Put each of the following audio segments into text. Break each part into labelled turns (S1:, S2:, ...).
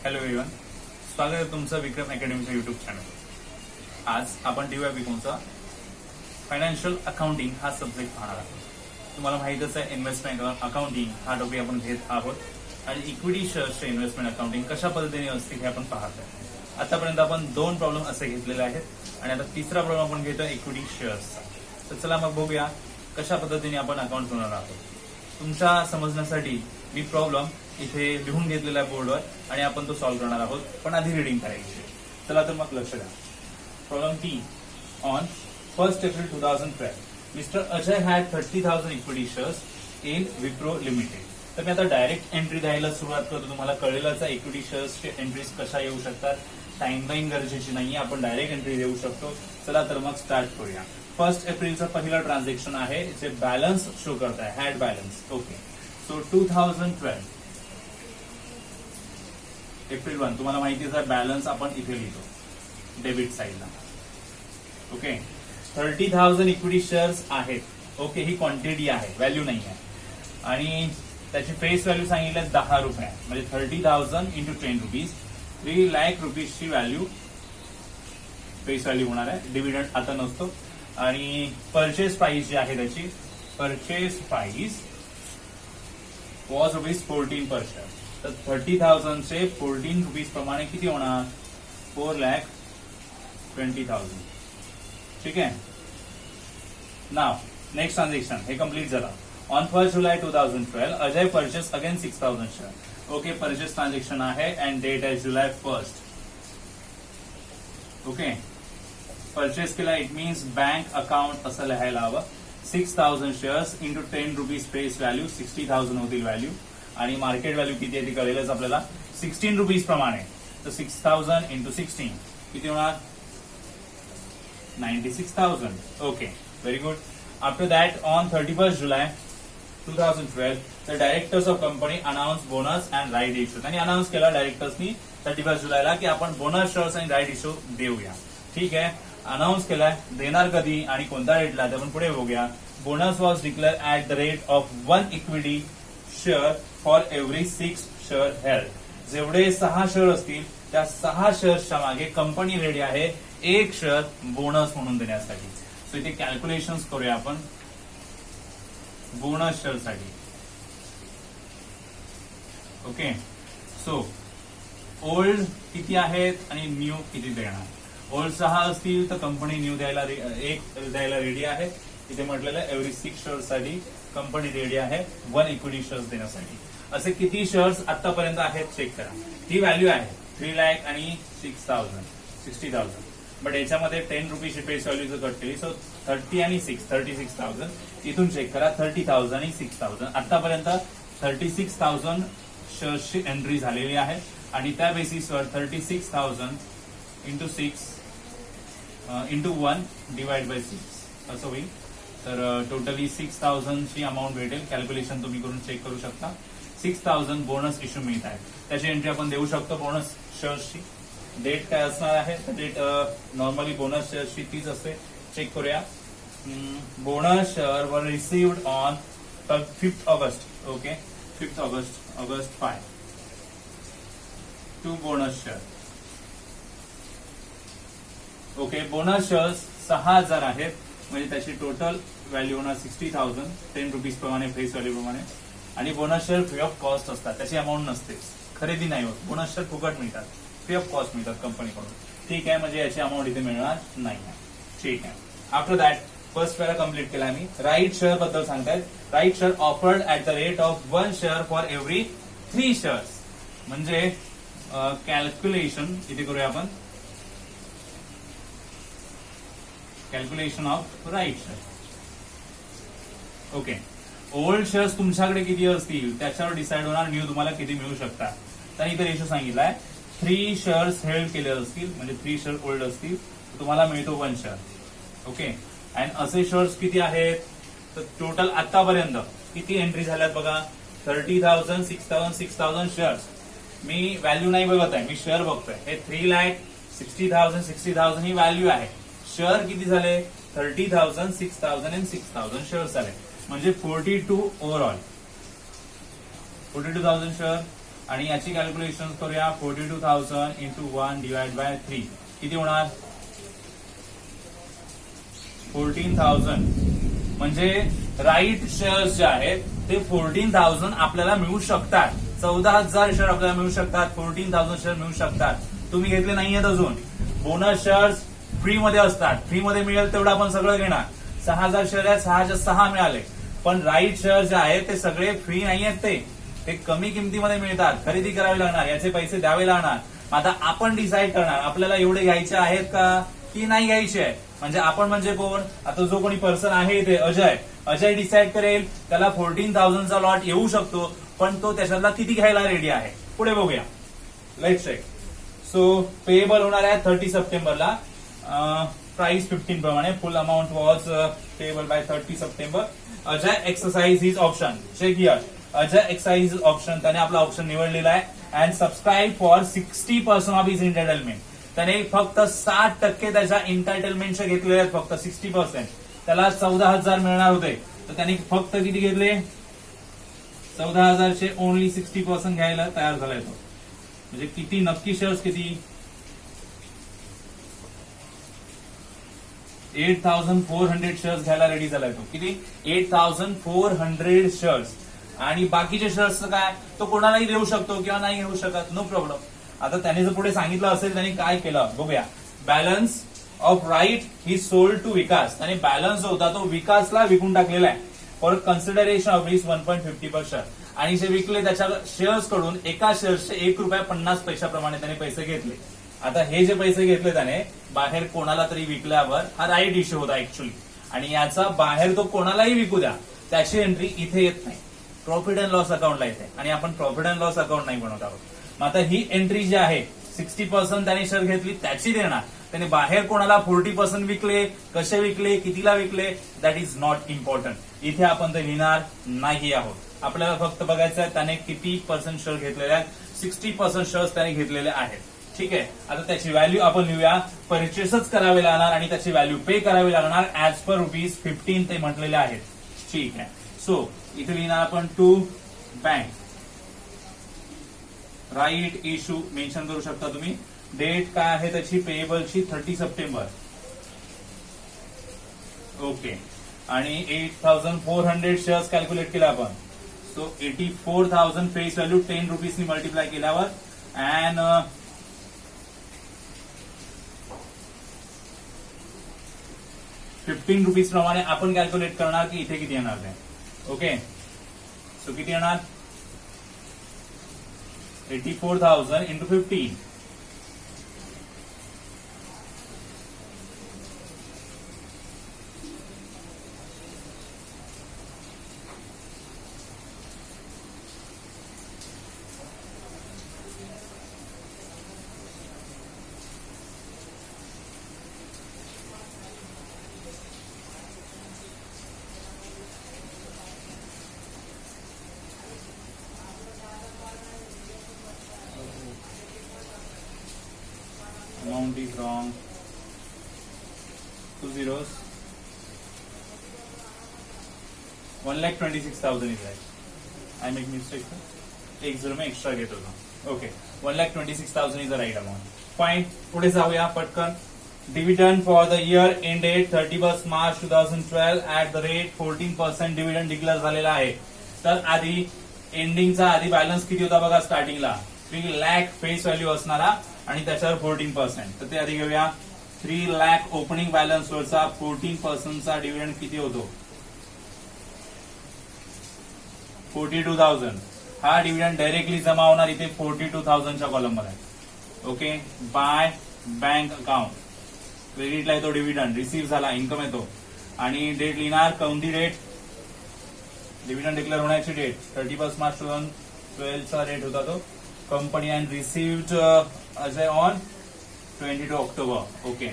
S1: Hello everyone, स्वागत आहे तुमचं विक्रम अकॅडमीच्या युट्यूब चॅनल। आज आपण टीव्ही बिकॉमचा फायनान्शियल अकाउंटिंग हा सब्जेक्ट पाहणार आहोत। तुम्हाला माहितच आहे इन्व्हेस्टमेंट अकाउंटिंग हा टॉपिक आपण घेत आहोत आणि इक्विटी शेअर्सचे इन्व्हेस्टमेंट अकाउंटिंग कशा पद्धतीने असते हे आपण पाहत आहोत। आतापर्यंत आपण 2 प्रॉब्लेम असे घेतलेले आहेत आणि आता तिसरा प्रॉब्लेम आपण घेतोय इक्विटी शेअर्सचा। तर चला मग बघूया कशा पद्धतीने आपण अकाउंट बनवणार आहोत। तुमच्या समजण्यासाठी मी प्रॉब्लेम इथे लिहून घेतलेला आहे बोर्डवर आणि आपण तो सॉल्व्ह करणार आहोत, पण आधी रीडिंग करायची। चला तर मग लक्ष द्या। Problem T on 1st April 2012 mister Ajay had 30,000 equity shares in Wipro limited. तर मी आता डायरेक्ट एंट्री द्यायला सुरुवात करतो। तुम्हाला कळलेलंच आहे इक्विटी शेअर्सचे एंट्रीज कशा येऊ शकतात, टाइमलाईन गरजेची नाहीये, आपण डायरेक्ट एंट्री देऊ शकतो। चला तर मग स्टार्ट करूया। 1st एप्रिलचा पहिला ट्रान्झॅक्शन आहे जे बॅलन्स शो करत आहे, had balance. Okay, so 2012 April 1 तुम्हाला माहितीच आहे बॅलन्स आपण इथे लिहितो डेबिट साइडला। ओके, 30,000 इक्विटी शेअर्स आहेत। ओके, ही क्वांटिटी आहे, व्हॅल्यू नाही आहे आणि त्याची फेस व्हॅल्यू सांगितलं 10 रुपये, म्हणजे 30,000 इंटू 10 रुपीज 3 लाख रुपीजची व्हॅल्यू फेस व्हॅल्यू होणार आहे। डिव्हिडंड आता नसतो आणि परचेस प्राइस जी आहे त्याची purchase price was ₹14 per share. तर 30,000 चे 14 रुपीज प्रमाणे किती होणार, 4,20,000। ठीक आहे। नाव नेक्स्ट ट्रान्झॅक्शन हे कम्प्लीट झालं। On 1st July 2012 Ajay purchase again 6,000 share. Okay, purchase transaction आहे अँड डेट आहे July 1st। ओके, परचेस केला इट मीन्स बँक अकाउंट असं लिहायला हवं। 6,000 shares into 10 rupees face value 60,000 होतील व्हॅल्यू आणि मार्केट व्हॅल्यू किती आहे ती कळेलच आपल्याला 16 रुपीज प्रमाणे। तर 6,000 इंटू 16 किती होणार, 96,000। Okay, very good. After that on 31st July 2012 the directors of company announce bonus and right issue. त्यांनी अनाउन्स केला डायरेक्टर्सनी 31st जुलैला की आपण बोनस शेअर्स आणि राईट इश्यू देऊया। ठीक आहे, अनाउन्स केलाय, देणार कधी आणि कोणत्या रेटला ते आपण पुढे बघूया। Bonus was declare at the rate of 1 equity share for every 6 share held. जेवढे 6 शेअर असतील त्या 6 शेअर्सच्या मागे कंपनी रेडी आहे 1 शेअर बोनस म्हणून देण्यासाठी। सो इथे कॅल्क्युलेशन करूया आपण बोनस शेअर साठी। ओके, सो ओल्ड किती आहेत आणि न्यू किती देणार। ओल्ड 6 असतील तर कंपनी न्यू द्यायला 1 द्यायला रेडी आहे। इथे म्हटलेलं एव्हरी 6 शेअर्स साठी कंपनी रेडी आहे 1 इक्विटी शेअर्स देण्यासाठी। असे किती शेअर्स आतापर्यंत आहेत चेक करा। ही व्हॅल्यू आहे 3 लाख आणि 60,000। बट याच्यामध्ये 10 रुपीजची फेस व्हॅल्यू जर कट केली सो 30 आणि 6 36,000। इथून चेक करा 30,000 आणि 6,000। आतापर्यंत 36,000 शेअर्सची एंट्री झालेली आहे आणि त्या बेसिसवर 36,000 इंटू 6 इंटू 1 डिवाइड बाय 6 असं होईल। तर टोटली 6,000 ची अमाऊंट भेटेल। कॅल्क्युलेशन तुम्ही करून चेक करू शकता। 6,000 बोनस इश्यू मिळत आहे, त्याची एंट्री आपण देऊ शकतो बोनस शेअर्सची। डेट काय असणार आहे, डेट नॉर्मली बोनस शेअर्सची तीच असते। चेक करूया। बोनस शेअर वर received on 5th August. Okay, 5th August 5 2 bonus share. Okay, bonus shares 6,000 आहेत म्हणजे त्याची टोटल व्हॅल्यू होणार 60,000 10 रुपीज प्रमाणे फेस व्हॅल्यू प्रमाणे। आणि bonus share free of cost असतात, त्याची अमाऊंट नसते, खरेदी नाही होत। बोनस शेअर फुकट मिळतात, फ्री ऑफ कॉस्ट मिळतात कंपनीकडून। ठीक आहे, म्हणजे याची अमाऊंट इथे मिळणार नाही आहे। ठीक आहे, after that first para complete केला मी। राईट शेअर बद्दल सांगतायत। Right share offered at the rate of 1 share for every 3 shares. म्हणजे कॅल्क्युलेशन इथे करूया आपण, calculation of right share. Okay, old shares तुमच्याकडे किती असतील त्याच्यावर डिसाइड होणार न्यू तुम्हाला किती मिळू शकतात। तर इथे रेशो सांगितलाय 3 शेअर्स हेल्ड केले असतील म्हणजे 3 शेअर ओल्ड असतील तर तुम्हाला मिळतो 1 शेअर। ओके, अँड असे शेअर्स किती आहेत, तर टोटल आतापर्यंत किती एंट्री झाल्यात बघा 30,000 6,000 6,000 शेअर्स। मी व्हॅल्यू नाही बघत आहे, मी शेअर बघतोय। हे 3 लाख 60,000 ही व्हॅल्यू आहे। शेअर किती झाले 30,000 6,000 आणि 6,000 शेअर्स झाले, म्हणजे 42 ओव्हरऑल 42,000 शेअर आणि याची कॅल्क्युलेशन करूया 42,000 इंटू 1 डिवाइड बाय 3 किती होणार 14,000 म्हणजे राईट शेअर्स जे आहेत ते 14,000 आपल्याला मिळू शकतात. 14,000 शेअर आपल्याला मिळू शकतात. 14,000 शेअर मिळू शकतात. तुम्ही घेतले नाहीयेत अजून. बोनस शेअर्स फ्री मध्ये असतात. फ्री मध्ये मिळेल तेवढं आपण सगळं घेणार. 6,000 शेअर आहेत 6च्या 6 मिळाले. पण राईट शेअर जे आहेत ते सगळे फ्री नाही आहेत. ते कमी किमतीमध्ये मिळतात. खरेदी करावी लागणार. याचे पैसे द्यावे लागणार. आता आपण डिसाईड करणार आपल्याला एवढे घ्यायचे आहेत का की नाही घ्यायचे आहे. म्हणजे आपण म्हणजे कोण आता जो कोणी पर्सन आहे ते अजय डिसाईड करेल. त्याला 14,000चा लॉट येऊ शकतो पण तो त्याच्यातला किती घ्यायला रेडी आहे. पुढे बघूया. Let's check. सो पेएबल होणार आहे 30 सप्टेंबरला. प्राइस 15 प्रमाणे full amount was payable by 30 September. Ajay exercise his option. Check here. Ajay exercise his option. त्याने आपला ऑप्शन निवडलेला आहे. And subscribe for 60% of his entitlement. त्याने फक्त 60% त्याच्या एंटायटलमेंटचे घेतलेले आहेत. फक्त 60%. त्याला 14,000 मिळणार होते तर त्याने फक्त किती घेतले 14,000चे ओनली 60% घ्यायला तयार झालाय तो. म्हणजे किती नक्की शेअर्स किती 8,400 शेअर्स घ्यायला रेडी झालाय तो. किती 8,400 शेअर्स. आणि बाकीचे शेअर्स काय तो कोणालाही देऊ शकतो किंवा नाही घेऊ शकत. No problem. आता त्याने जर पुढे सांगितलं असेल त्याने काय केलं बघूया. Balance of right he sold to Vikas. त्याने बॅलन्स जो होता तो विकासला विकून टाकलेला आहे for consideration of rupees 1.50 per share. आणि जे विकले त्याच्या शेअर्स कडून एका शेअर्सचे ₹1.50 प्रमाणे त्याने पैसे घेतले. आता हे जे पैसे घेतले त्याने बाहेर कोणाला तरी विकल्यावर हा राईट इश्यू होता ऍक्च्युअली. आणि याचा बाहेर तो कोणालाही विकू द्या त्याची एंट्री इथे येत नाही. प्रॉफिट अँड लॉस अकाउंटला येते आणि आपण प्रॉफिट अँड लॉस अकाउंट नाही बनवत आहोत. मग आता ही एंट्री जी आहे 60% त्याने शेअर घेतली त्याची देणार. त्याने बाहेर कोणाला 40% विकले कसे विकले कितीला विकले दॅट इज नॉट इम्पॉर्टंट. इथे आपण ते लिहिणार नाही आहोत. आपल्याला फक्त बघायचं आहे त्याने किती पर्सेंट शेअर घेतलेले आहेत. 60% शेअर्स त्याने घेतलेले आहेत. ठीक आहे. आता त्याची व्हॅल्यू आपण लिहूया. परचेसच करावे लागणार आणि त्याची व्हॅल्यू पे करावी लागणार ऍज पर ₹15 ते म्हटलेले आहेत. ठीक आहे. सो इथे लिहिणार आपण to bank. Right issue mention करू शकता तुम्ही. डेट काय आहे त्याची पेएबलची 30 सप्टेंबर. ओके. आणि 8,400 शेअर्स कॅल्क्युलेट केला आपण. सो 84,000 फेस व्हॅल्यू 10 रुपीजनी मल्टिप्लाय केल्यावर अँड ₹15 प्रमाणे आपण कॅल्क्युलेट करणार की इथे किती येणार ते. ओके. सो किती येणार 84,000 into 15. Amount is wrong. 2 zeros. 1,26,000 is right. I make mistake. एक झिरो में एक्स्ट्रा घेत होतो. Okay. 1,26,000 is the right amount. Fine. पुढे जाऊया पटकन. Dividend for the year ended 31 March 2012 at the rate 14% dividend declare झालेला आहे. तर आधी एंडिंगचा आधी बॅलन्स किती होता बघा. स्टार्टिंगला 3 लाख फेस व्हॅल्यू असणारा आणि त्याच्यावर 14%. तर ते आधी घेऊया. 3 लाख ओपनिंग बॅलन्स वरचा 14%चा डिव्हिडंड किती होतो 42,000. हा डिव्हिडंड डायरेक्टली जमा होणार इथे 42,000च्या कॉलम मध्ये. ओके. By bank account. क्रेडिटला येतो डिव्हिडंड रिसीव्ह झाला इन्कम येतो. आणि डेट लिहिणार कोणती डेट डिव्हिडंड डिक्लेअर होण्याची डेट 31 मार्च 2012चा डेट होता तो. Company and received Ajay on 22 October. Okay.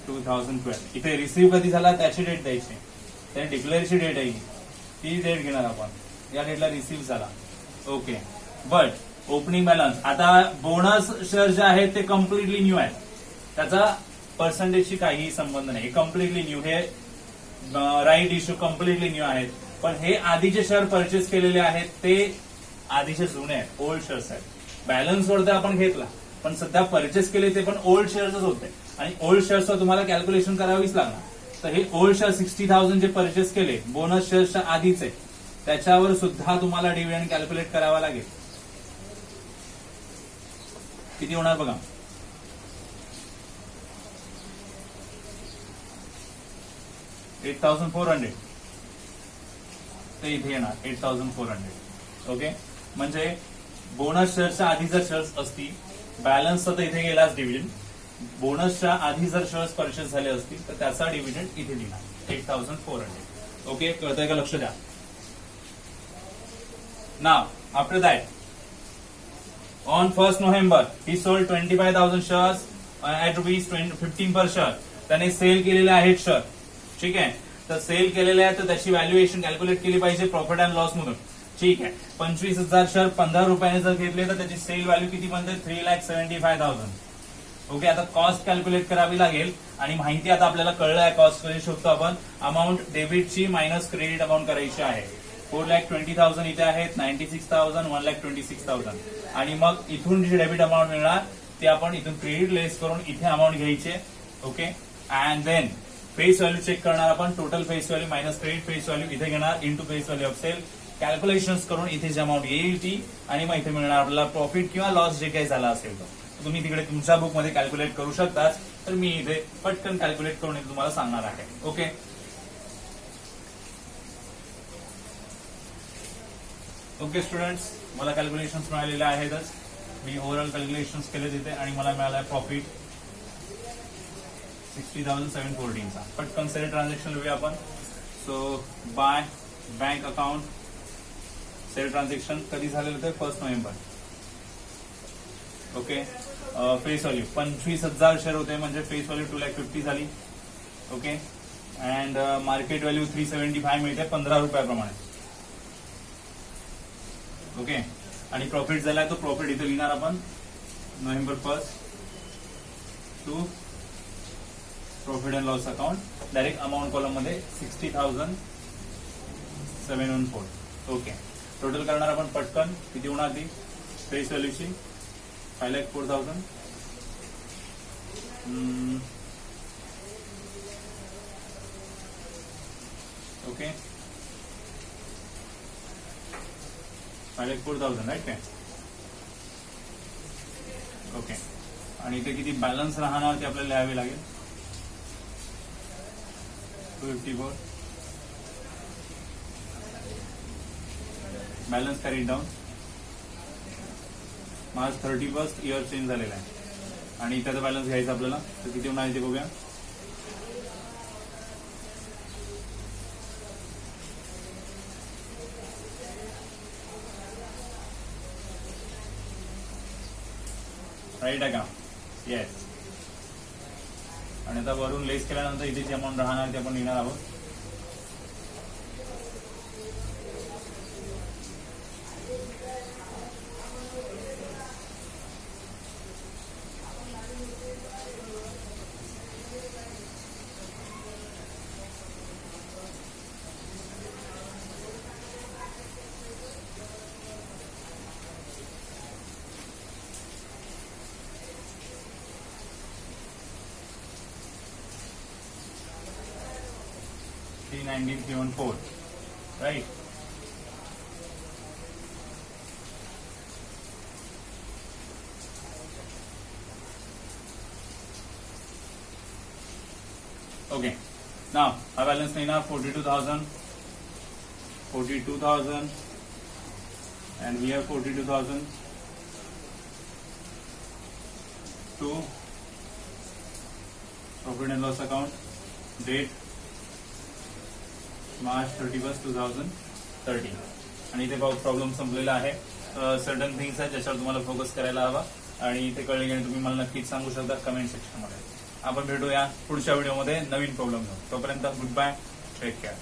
S1: 2012. इथे रिसीव्ह कधी झाला त्याची डेट द्यायची. त्याने डिक्लेअरची डेट आहे ती डेट घेणार आपण. या डेटला रिसीव्ह झाला. ओके. बट ओपनिंग बॅलन्स आता बोनस शेअर जे आहेत ते कम्प्लिटली न्यू आहेत. त्याचा पर्सेंटेजशी काहीही संबंध नाही. Completely new. हे राईट इश्यू कम्प्लिटली न्यू आहेत. पण हे आधीचे शेअर परचेस केलेले आहेत ते आधीचे जुने आहेत, ओल्ड शेअर्स आहेत. बॅलन्स वर तर आपण घेतला, पण सध्या परचेस केले ते पण ओल्ड शेअर्सच होते आणि ओल्ड शेअर्सवर तुम्हाला कॅल्क्युलेशन करावीच लागणार. तर हे ओल्ड शेअर 60,000 जे परचेस केले बोनस शेअर्सच्या आधीचे, त्याच्यावर सुद्धा तुम्हाला डिव्हिडंड कॅल्क्युलेट करावा लागेल. किती होणार बघा, 8,400 ते इथे येणार 8,400. ओके, म्हणजे बोनस शेअर्सच्या आधी जर शेअर्स असतील, बॅलन्स तर इथे गेलाच डिव्हिडंड, बोनसच्या आधी जर शेअर्स परचेस झाले असतील तर त्याचा डिव्हिडंड इथे देणार 8,400. ओके, कळतंय का? लक्ष द्या. नाव after that on 1st November he sold 25,000 shares at ₹15 per share. त्याने सेल केलेले आहेत शेअर. ठीक आहे, तर सेल केलेले आहे तर त्याची व्हॅल्युएशन कॅल्क्युलेट केली पाहिजे प्रॉफिट अँड लॉस मधून. ठीक आहे, 25,000 शेअर 15 रुपयाने जर घेतले तर त्याची सेल व्हॅल्यू किती बनते? 3,75,000. ओके, आता कॉस्ट कॅल्क्युलेट करावी लागेल आणि माहिती आता आपल्याला कळलं आहे. कॉस्ट करू शकतो आपण. अमाऊंट डेबिटची मायनस क्रेडिट अमाऊंट करायची आहे. 4,20,000 इथे आहेत, 96,000, 1,26,000 आणि मग इथून जी डेबिट अमाऊंट मिळणार ते आपण इथून क्रेडिट लेस करून इथे अमाऊंट घ्यायचे. Okay, and then face value check करणार आपण. Total face value minus credit face value इथे घेणार into face value of sale. Calculation करून इथे जी अमाऊंट येईल ती आणि मग इथे मिळणार आपल्याला प्रॉफिट किंवा लॉस जे काही झाला असेल तर तुम्ही तिकडे तुमच्या बुक मध्ये कॅल्क्युलेट करू शकता. तर मी इथे पटकन कॅल्क्युलेट करून तुम्हाला सांगणार आहे. ओके, ओके स्टुडंट्स, मला कॅल्क्युलेशन मिळालेले आहेतच. मी ओव्हरऑल कॅल्क्युलेशन केले तिथे आणि मला मिळाला प्रॉफिट 60,714 चा. पटकन सेल ट्रान्झॅक्शन लिहूया आपण. So by bank account sale transaction कधी झालेलं ते 1st November. Okay, face value 25,000 share होते म्हणजे फेस व्हॅल्यू 2,50,000 झाली. ओके, अँड मार्केट व्हॅल्यू 375 मिळते 15 रुपयाप्रमाणे. ओके, आणि प्रॉफिट झाला तो प्रॉफिट इथे लिहिणार आपण November 1st to profit and loss account. Direct amount column मध्ये 60,714. ओके, टोटल करणार आपण पटकन. किती होणार ती फेस व्हॅल्यूची? 5,04,000. ओके, 5,04,000 राईट काय? ओके, आणि इथे किती बॅलन्स राहणार ते आपल्याला लिहावे लागेल. 254 balance carry down. March 31st year change झालेला आहे आणि इथे बॅलन्स घ्यायचा आपल्याला. तर किती होणार ते बघूया. राईट आहे का? येस. आणि आता वरून लेस केल्यानंतर इथे जी अमाऊंट राहणार ते आपण लिहिणार आहोत. $319,314, right? Okay. Now, our balance now 42,000, and here 42,000 to profit and loss account. Date March 31st, 2013. आणि इथे प्रॉब्लेम संपलेला आहे. सर्टन थिंग्स आहेत ज्याच्यावर तुम्हाला फोकस करायला हवा आणि इथे कळले की तुम्ही मला नक्कीच सांगू शकता कमेंट सेक्शन मध्ये. आपण भेटूया पुढच्या व्हिडिओमध्ये नवीन प्रॉब्लेम घेऊन. तोपर्यंत गुड बाय, टेक केअर.